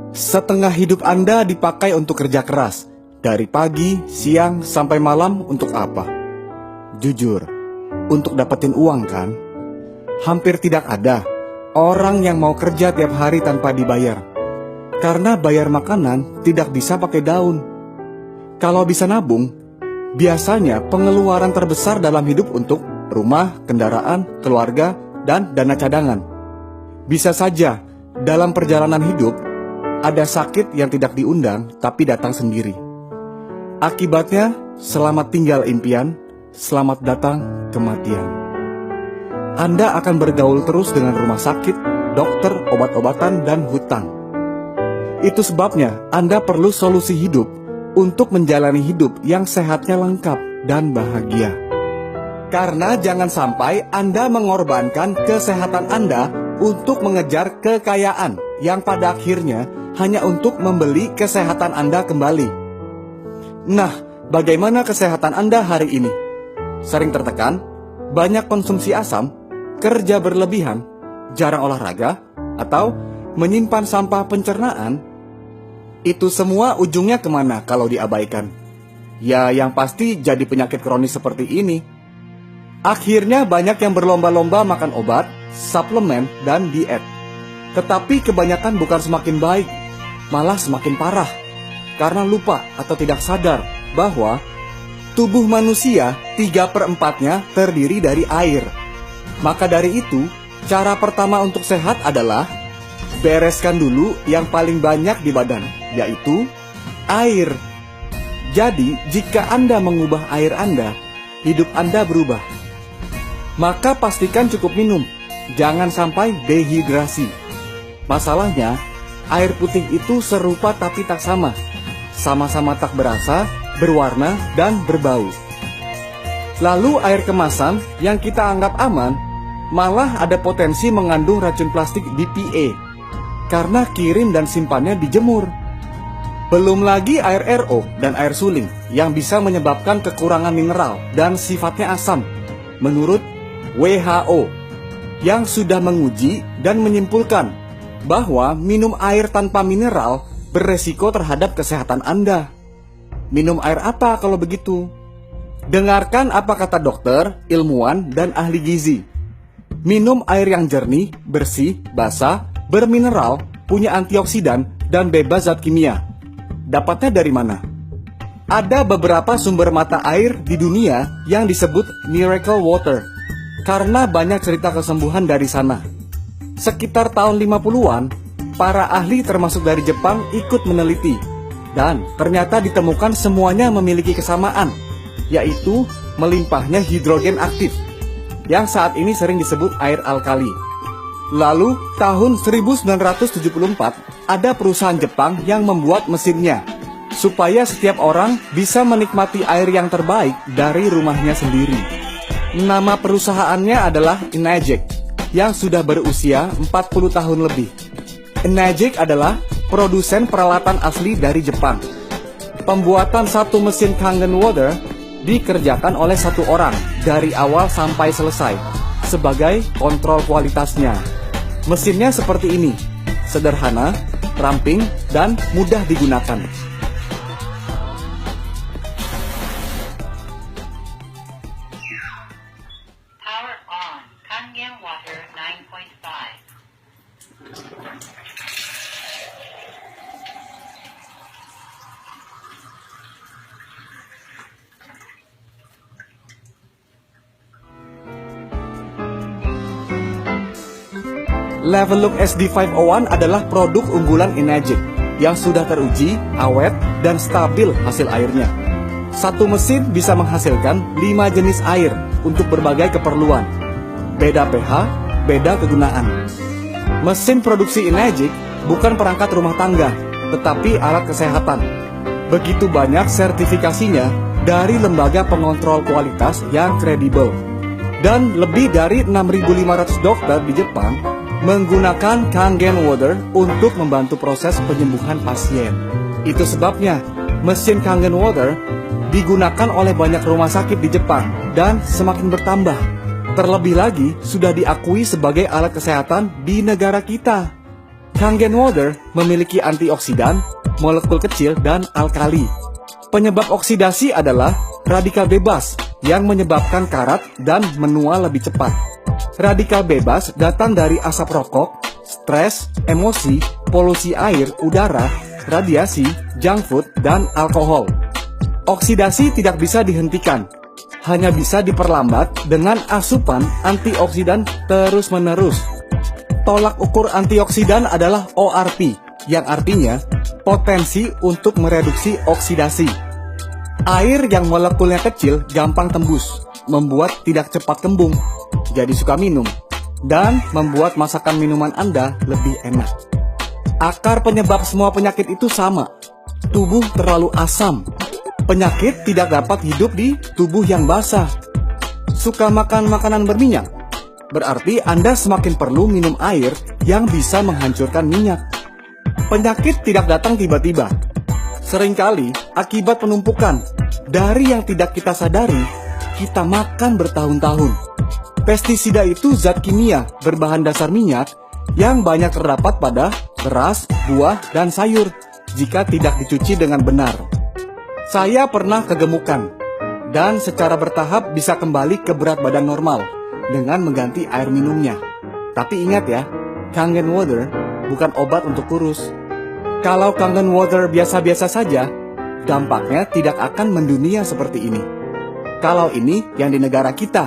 Setengah hidup Anda dipakai untuk kerja keras. Dari pagi, siang, sampai malam untuk apa? Jujur, untuk dapetin uang kan? Hampir tidak ada orang yang mau kerja tiap hari tanpa dibayar. Karena bayar makanan tidak bisa pakai daun. Kalau bisa nabung, biasanya pengeluaran terbesar dalam hidup untuk rumah, kendaraan, keluarga, dan dana cadangan. Bisa saja dalam perjalanan hidup ada sakit yang tidak diundang tapi datang sendiri. Akibatnya, selamat tinggal impian, selamat datang kematian. Anda akan bergaul terus dengan rumah sakit, dokter, obat-obatan, dan hutang. Itu sebabnya Anda perlu solusi hidup untuk menjalani hidup yang sehatnya lengkap dan bahagia. Karena jangan sampai Anda mengorbankan kesehatan Anda untuk mengejar kekayaan yang pada akhirnya hanya untuk membeli kesehatan Anda kembali. Nah, bagaimana kesehatan Anda hari ini? Sering tertekan, banyak konsumsi asam, kerja berlebihan, jarang olahraga, atau menyimpan sampah pencernaan? Itu semua ujungnya kemana kalau diabaikan? Ya, yang pasti jadi penyakit kronis seperti ini. Akhirnya banyak yang berlomba-lomba makan obat, suplemen, dan diet. Tetapi kebanyakan bukan semakin baik, malah semakin parah. Karena lupa atau tidak sadar bahwa tubuh manusia 3/4-nya terdiri dari air. Maka dari itu, cara pertama untuk sehat adalah bereskan dulu yang paling banyak di badan, yaitu air. Jadi, jika Anda mengubah air Anda, hidup Anda berubah. Maka pastikan cukup minum, jangan sampai dehidrasi. Masalahnya, air putih itu serupa tapi tak sama. Sama-sama tak berasa, berwarna, dan berbau. Lalu air kemasan yang kita anggap aman, malah ada potensi mengandung racun plastik BPA, karena kirim dan simpannya dijemur. Belum lagi air RO dan air suling yang bisa menyebabkan kekurangan mineral dan sifatnya asam, menurut WHO, yang sudah menguji dan menyimpulkan bahwa minum air tanpa mineral beresiko terhadap kesehatan Anda. Minum air apa kalau begitu? Dengarkan apa kata dokter, ilmuwan, dan ahli gizi. Minum air yang jernih, bersih, basah, bermineral, punya antioksidan, dan bebas zat kimia. Dapatnya dari mana? Ada beberapa sumber mata air di dunia yang disebut miracle water, karena banyak cerita kesembuhan dari sana. Sekitar tahun 50-an, para ahli termasuk dari Jepang ikut meneliti, dan ternyata ditemukan semuanya memiliki kesamaan, yaitu melimpahnya hidrogen aktif, yang saat ini sering disebut air alkali. Lalu, tahun 1974, ada perusahaan Jepang yang membuat mesinnya, supaya setiap orang bisa menikmati air yang terbaik dari rumahnya sendiri. Nama perusahaannya adalah Enagic, yang sudah berusia 40 tahun lebih. Enagic adalah produsen peralatan asli dari Jepang. Pembuatan satu mesin Kangen Water dikerjakan oleh satu orang dari awal sampai selesai sebagai kontrol kualitasnya. Mesinnya seperti ini, sederhana, ramping, dan mudah digunakan. Power on. Kangen Water 9.5. Level Look SD501 adalah produk unggulan Enagic yang sudah teruji, awet, dan stabil hasil airnya. Satu mesin bisa menghasilkan 5 jenis air untuk berbagai keperluan. Beda pH, beda kegunaan. Mesin produksi Enagic bukan perangkat rumah tangga, tetapi alat kesehatan. Begitu banyak sertifikasinya dari lembaga pengontrol kualitas yang kredibel. Dan lebih dari 6.500 dokter di Jepang menggunakan Kangen Water untuk membantu proses penyembuhan pasien. Itu sebabnya mesin Kangen Water digunakan oleh banyak rumah sakit di Jepang dan semakin bertambah. Terlebih lagi sudah diakui sebagai alat kesehatan di negara kita. Kangen water memiliki antioksidan, molekul kecil, dan alkali. Penyebab oksidasi adalah radikal bebas yang menyebabkan karat dan menua lebih cepat. Radikal bebas datang dari asap rokok, stres, emosi, polusi air, udara, radiasi, junk food, dan alkohol. Oksidasi tidak bisa dihentikan, hanya bisa diperlambat dengan asupan antioksidan terus-menerus. Tolak ukur antioksidan adalah ORP, yang artinya potensi untuk mereduksi oksidasi. Air yang molekulnya kecil gampang tembus, membuat tidak cepat kembung, jadi suka minum, dan membuat masakan minuman Anda lebih enak. Akar penyebab semua penyakit itu sama, tubuh terlalu asam. Penyakit tidak dapat hidup di tubuh yang basah. Suka makan makanan berminyak? Berarti Anda semakin perlu minum air yang bisa menghancurkan minyak. Penyakit tidak datang tiba-tiba. Seringkali akibat penumpukan dari yang tidak kita sadari, kita makan bertahun-tahun. Pestisida itu zat kimia berbahan dasar minyak yang banyak terdapat pada beras, buah, dan sayur jika tidak dicuci dengan benar. Saya pernah kegemukan dan secara bertahap bisa kembali ke berat badan normal dengan mengganti air minumnya. Tapi ingat ya, Kangen water bukan obat untuk kurus. Kalau Kangen water biasa-biasa saja, dampaknya tidak akan mendunia seperti ini. Kalau ini yang di negara kita,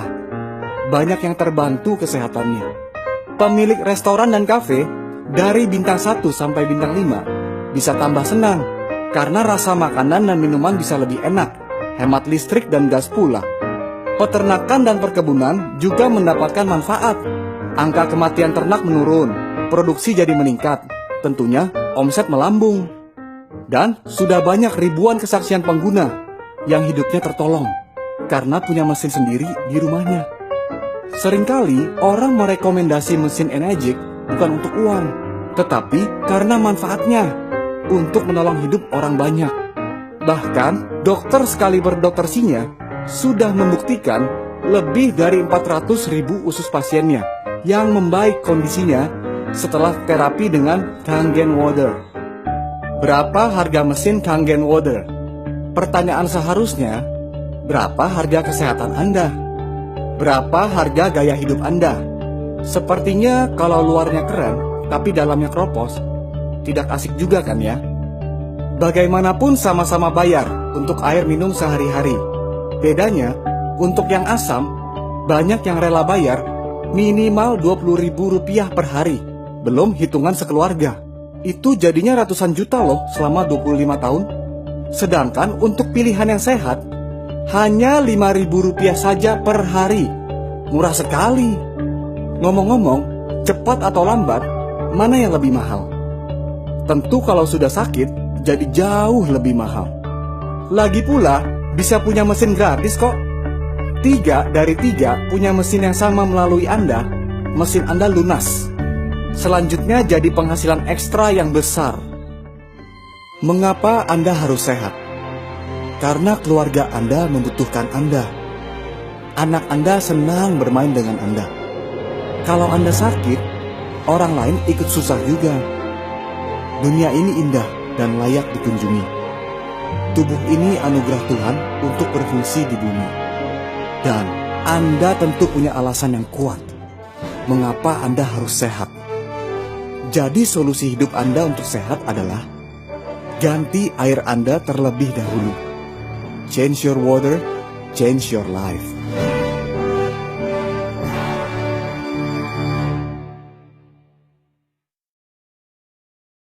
banyak yang terbantu kesehatannya. Pemilik restoran dan kafe dari bintang 1 sampai bintang 5 bisa tambah senang karena rasa makanan dan minuman bisa lebih enak, hemat listrik dan gas pula. Peternakan dan perkebunan juga mendapatkan manfaat. Angka kematian ternak menurun, produksi jadi meningkat, tentunya omset melambung. Dan sudah banyak ribuan kesaksian pengguna yang hidupnya tertolong karena punya mesin sendiri di rumahnya. Seringkali orang merekomendasi mesin Enegic bukan untuk uang, tetapi karena manfaatnya untuk menolong hidup orang banyak. Bahkan dokter sekaliber dokter Sinya sudah membuktikan lebih dari 400.000 usus pasiennya yang membaik kondisinya setelah terapi dengan Kangen water. Berapa harga mesin Kangen water? Pertanyaan seharusnya, berapa harga kesehatan Anda? Berapa harga gaya hidup Anda? Sepertinya kalau luarnya keren, tapi dalamnya kropos, tidak asik juga kan ya? Bagaimanapun sama-sama bayar untuk air minum sehari-hari. Bedanya, untuk yang asam, banyak yang rela bayar minimal Rp20.000 per hari, belum hitungan sekeluarga. Itu jadinya ratusan juta loh selama 25 tahun. Sedangkan untuk pilihan yang sehat, hanya Rp5.000 saja per hari. Murah sekali. Ngomong-ngomong, cepat atau lambat, mana yang lebih mahal? Tentu kalau sudah sakit, jadi jauh lebih mahal. Lagi pula, bisa punya mesin gratis kok. 3 dari 3 punya mesin yang sama melalui Anda, mesin Anda lunas. Selanjutnya jadi penghasilan ekstra yang besar. Mengapa Anda harus sehat? Karena keluarga Anda membutuhkan Anda. Anak Anda senang bermain dengan Anda. Kalau Anda sakit, orang lain ikut susah juga. Dunia ini indah dan layak dikunjungi. Tubuh ini anugerah Tuhan untuk berfungsi di bumi. Dan Anda tentu punya alasan yang kuat mengapa Anda harus sehat. Jadi solusi hidup Anda untuk sehat adalah ganti air Anda terlebih dahulu. Change your water, change your life.